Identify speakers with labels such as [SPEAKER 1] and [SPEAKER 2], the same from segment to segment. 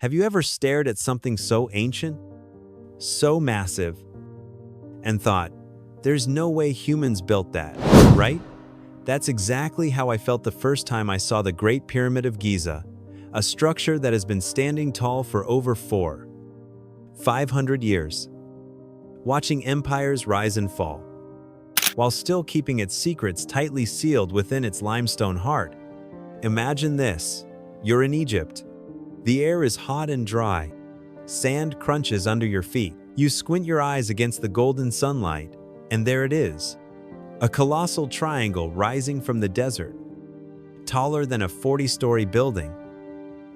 [SPEAKER 1] Have you ever stared at something so ancient, so massive, and thought, there's no way humans built that, right? That's exactly how I felt the first time I saw the Great Pyramid of Giza, a structure that has been standing tall for over 500 years, watching empires rise and fall, while still keeping its secrets tightly sealed within its limestone heart. Imagine this: you're in Egypt. The air is hot and dry. Sand crunches under your feet. You squint your eyes against the golden sunlight, and there it is. A colossal triangle rising from the desert, taller than a 40-story building,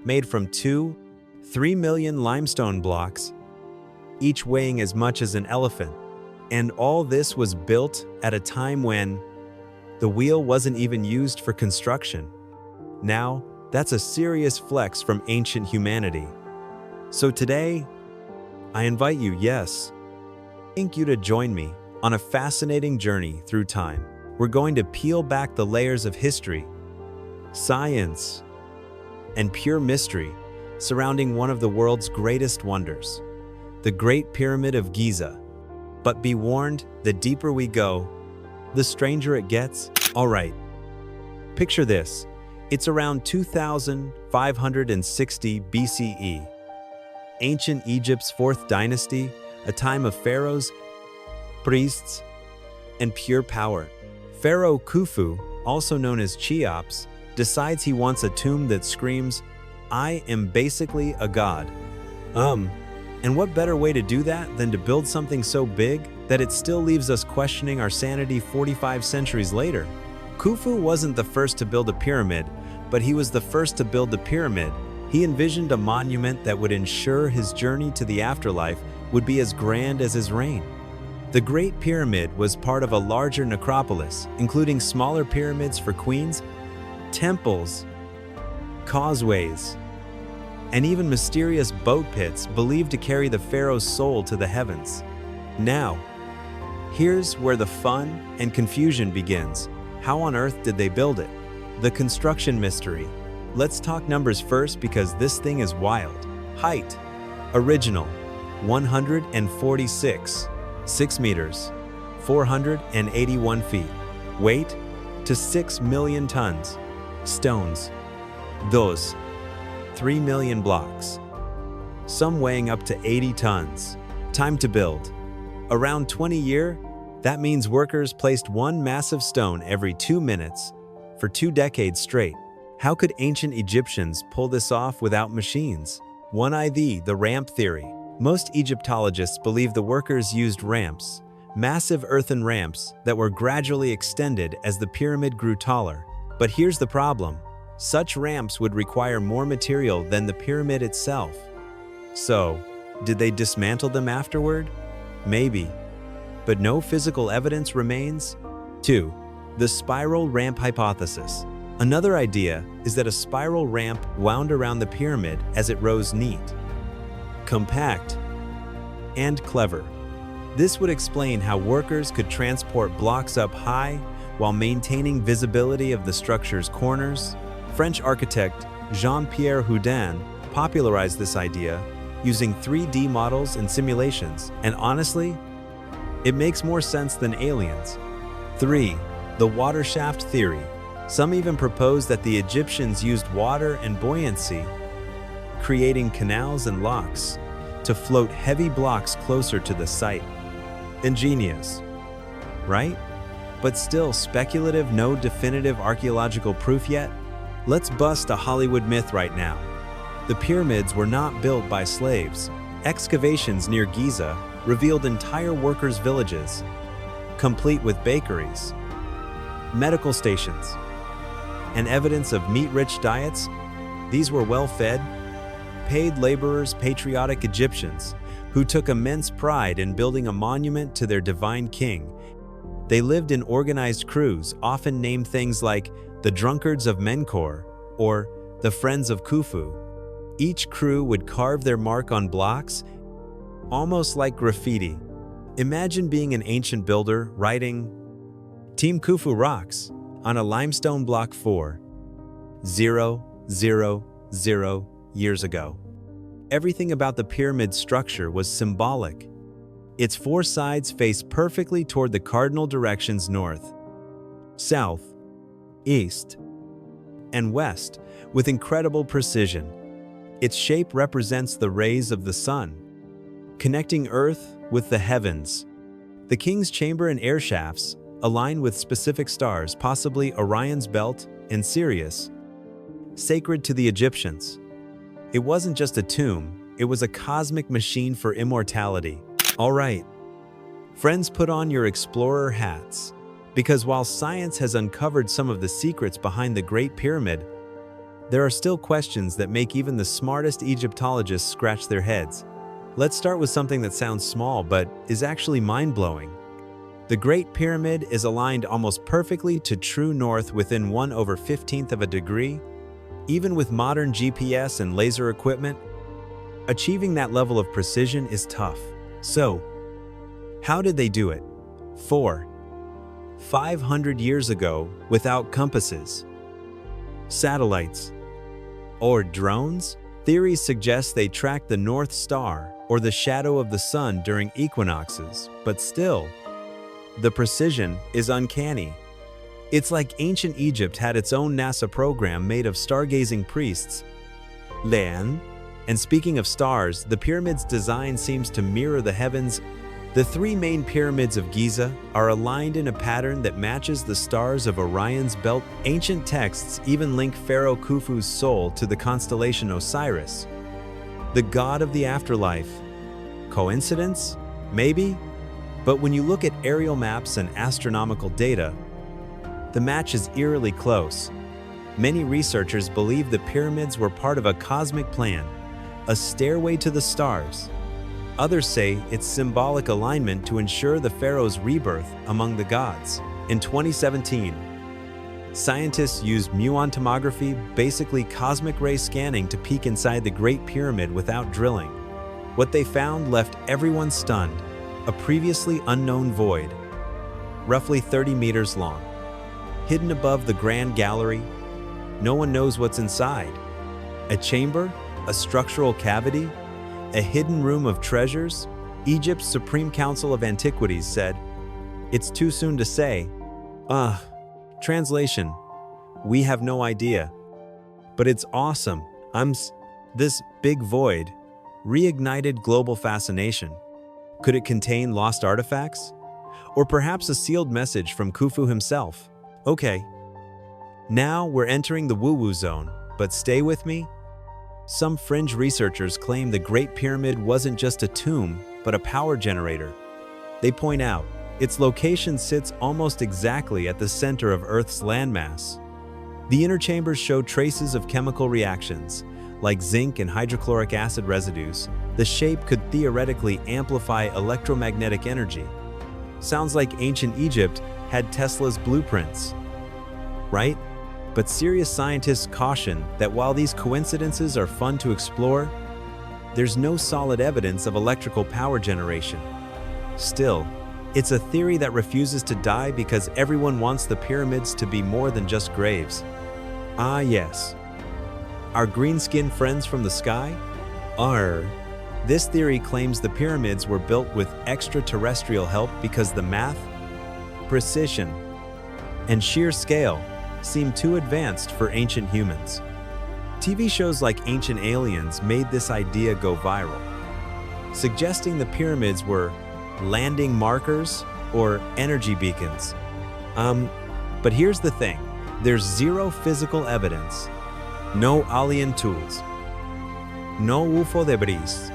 [SPEAKER 1] made from 3 million limestone blocks, each weighing as much as an elephant. And all this was built at a time when the wheel wasn't even used for construction. Now, that's a serious flex from ancient humanity. So today, I invite you, to join me on a fascinating journey through time. We're going to peel back the layers of history, science, and pure mystery surrounding one of the world's greatest wonders, the Great Pyramid of Giza. But be warned, the deeper we go, the stranger it gets. All right, picture this. It's around 2560 BCE. Ancient Egypt's 4th dynasty, a time of pharaohs, priests, and pure power. Pharaoh Khufu, also known as Cheops, decides he wants a tomb that screams, "I am basically a god." And what better way to do that than to build something so big that it still leaves us questioning our sanity 45 centuries later? Khufu wasn't the first to build a pyramid, but he was the first to build the pyramid. He envisioned a monument that would ensure his journey to the afterlife would be as grand as his reign. The Great Pyramid was part of a larger necropolis, including smaller pyramids for queens, temples, causeways, and even mysterious boat pits believed to carry the pharaoh's soul to the heavens. Now, here's where the fun and confusion begins. How on earth did they build it? The construction mystery. Let's talk numbers first because this thing is wild. Height. Original, 146, 6 meters, 481 feet. Weight, to 6 million tons. Stones, 3 million blocks, some weighing up to 80 tons. Time to build. Around 20 years, that means workers placed one massive stone every 2 minutes for 2 decades straight. How could ancient Egyptians pull this off without machines? 1. The ramp theory. Most Egyptologists believe the workers used ramps, massive earthen ramps that were gradually extended as the pyramid grew taller. But here's the problem. Such ramps would require more material than the pyramid itself. So, did they dismantle them afterward? Maybe. But no physical evidence remains. 2. The spiral ramp hypothesis. Another idea is that a spiral ramp wound around the pyramid as it rose neat, compact, and clever. This would explain how workers could transport blocks up high while maintaining visibility of the structure's corners. French architect Jean-Pierre Houdin popularized this idea using 3D models and simulations, and honestly, it makes more sense than aliens. 3. The water shaft theory. Some even propose that the Egyptians used water and buoyancy, creating canals and locks, to float heavy blocks closer to the site. Ingenious, right? But still speculative, no definitive archaeological proof yet? Let's bust a Hollywood myth right now. The pyramids were not built by slaves. Excavations near Giza revealed entire workers' villages, complete with bakeries, medical stations, and evidence of meat-rich diets. These were well-fed, paid laborers, patriotic Egyptians who took immense pride in building a monument to their divine king. They lived in organized crews, often named things like the Drunkards of Menkaure or the Friends of Khufu. Each crew would carve their mark on blocks, almost like graffiti. Imagine being an ancient builder writing, "Team Khufu rocks," on a limestone block 4,000 years ago. everything about the pyramid structure was symbolic. Its four sides face perfectly toward the cardinal directions north, south, east, and west, with incredible precision. Its shape represents the rays of the sun, connecting Earth with the heavens. The king's chamber and air shafts align with specific stars, possibly Orion's belt and Sirius, sacred to the Egyptians. It wasn't just a tomb, it was a cosmic machine for immortality. All right, friends, put on your explorer hats, because while science has uncovered some of the secrets behind the Great Pyramid, there are still questions that make even the smartest Egyptologists scratch their heads. Let's start with something that sounds small but is actually mind-blowing. The Great Pyramid is aligned almost perfectly to true north within 1/15 of a degree. Even with modern GPS and laser equipment, achieving that level of precision is tough. So, how did they do it? 500 years ago, without compasses, satellites, or drones? Theories suggest they tracked the North Star or the shadow of the sun during equinoxes, but still, the precision is uncanny. It's like ancient Egypt had its own NASA program made of stargazing priests. And speaking of stars, the pyramid's design seems to mirror the heavens. The three main pyramids of Giza are aligned in a pattern that matches the stars of Orion's belt. Ancient texts even link Pharaoh Khufu's soul to the constellation Osiris, the god of the afterlife. Coincidence? Maybe? But when you look at aerial maps and astronomical data, the match is eerily close. Many researchers believe the pyramids were part of a cosmic plan, a stairway to the stars. Others say it's symbolic alignment to ensure the pharaoh's rebirth among the gods. In 2017, scientists used muon tomography, basically cosmic ray scanning, to peek inside the Great Pyramid without drilling. What they found left everyone stunned: a previously unknown void, roughly 30 meters long. Hidden above the Grand Gallery, no one knows what's inside. A chamber? A structural cavity? A hidden room of treasures? Egypt's Supreme Council of Antiquities said, "It's too soon to say." Translation: we have no idea. But it's awesome. This big void reignited global fascination. Could it contain lost artifacts? Or perhaps a sealed message from Khufu himself? Okay, now we're entering the woo-woo zone, but stay with me. Some fringe researchers claim the Great Pyramid wasn't just a tomb, but a power generator. They point out its location sits almost exactly at the center of Earth's landmass. The inner chambers show traces of chemical reactions, like zinc and hydrochloric acid residues. The shape could theoretically amplify electromagnetic energy. Sounds like ancient Egypt had Tesla's blueprints, right? But serious scientists caution that while these coincidences are fun to explore, there's no solid evidence of electrical power generation. Still, it's a theory that refuses to die because everyone wants the pyramids to be more than just graves. Ah yes, our green-skinned friends from the sky? This theory claims the pyramids were built with extraterrestrial help because the math, precision, and sheer scale seem too advanced for ancient humans. TV shows like Ancient Aliens made this idea go viral, suggesting the pyramids were landing markers or energy beacons. But here's the thing, there's zero physical evidence, no alien tools, no UFO debris,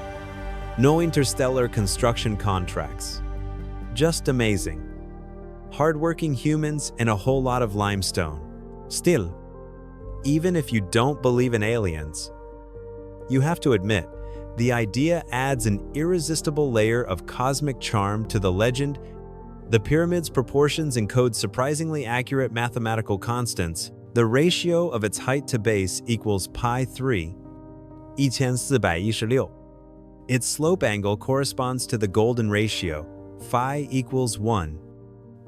[SPEAKER 1] no interstellar construction contracts. Just amazing. Hardworking humans and a whole lot of limestone. Still, even if you don't believe in aliens, you have to admit, the idea adds an irresistible layer of cosmic charm to the legend. The pyramid's proportions encode surprisingly accurate mathematical constants. The ratio of its height to base equals pi3, 1416. Its slope angle corresponds to the golden ratio, phi equals 1,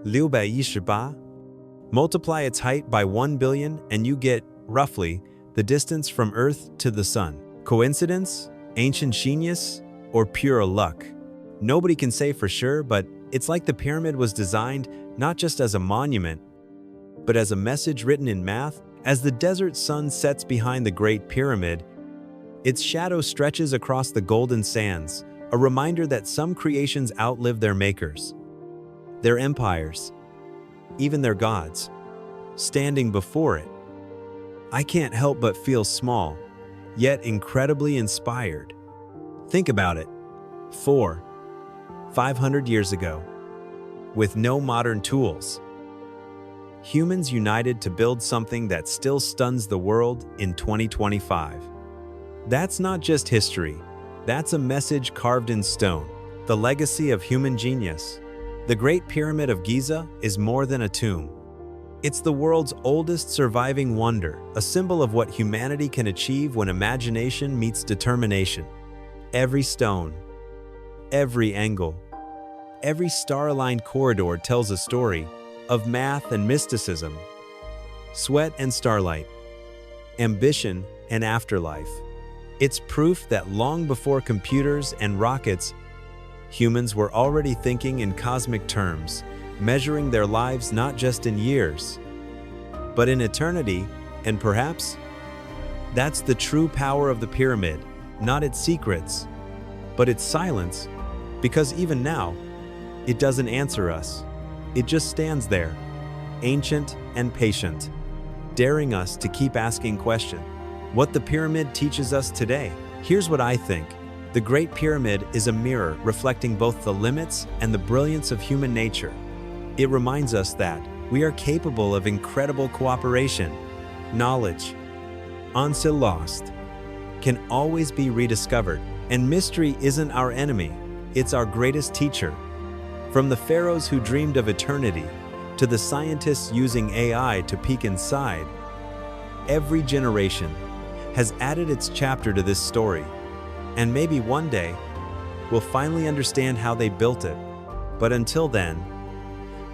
[SPEAKER 1] 618. Multiply its height by 1 billion and you get, roughly, the distance from Earth to the Sun. Coincidence? Ancient genius or pure luck? Nobody can say for sure, but it's like the pyramid was designed not just as a monument, but as a message written in math. As the desert sun sets behind the Great Pyramid, its shadow stretches across the golden sands, a reminder that some creations outlive their makers, their empires, even their gods. Standing before it, I can't help but feel small, yet incredibly inspired. Think about it. 500 years ago, with no modern tools, humans united to build something that still stuns the world in 2025. That's not just history, that's a message carved in stone, the legacy of human genius. The Great Pyramid of Giza is more than a tomb. It's the world's oldest surviving wonder, a symbol of what humanity can achieve when imagination meets determination. Every stone, every angle, every star-aligned corridor tells a story of math and mysticism, sweat and starlight, ambition and afterlife. It's proof that long before computers and rockets, humans were already thinking in cosmic terms, measuring their lives not just in years, but in eternity. And perhaps that's the true power of the pyramid, not its secrets, but its silence, because even now, it doesn't answer us. It just stands there, ancient and patient, daring us to keep asking questions. What the pyramid teaches us today. Here's what I think. The Great Pyramid is a mirror reflecting both the limits and the brilliance of human nature. It reminds us that we are capable of incredible cooperation. Knowledge, once lost, can always be rediscovered. And mystery isn't our enemy, it's our greatest teacher. From the pharaohs who dreamed of eternity, to the scientists using AI to peek inside, every generation has added its chapter to this story. And maybe one day, we'll finally understand how they built it. But until then,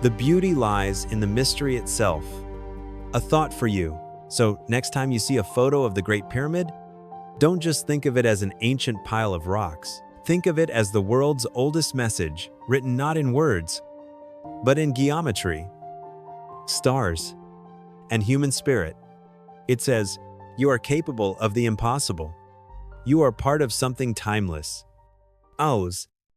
[SPEAKER 1] the beauty lies in the mystery itself. A thought for you. So next time you see a photo of the Great Pyramid, don't just think of it as an ancient pile of rocks. Think of it as the world's oldest message, written not in words, but in geometry, stars, and human spirit. It says, "You are capable of the impossible. You are part of something timeless." Ours.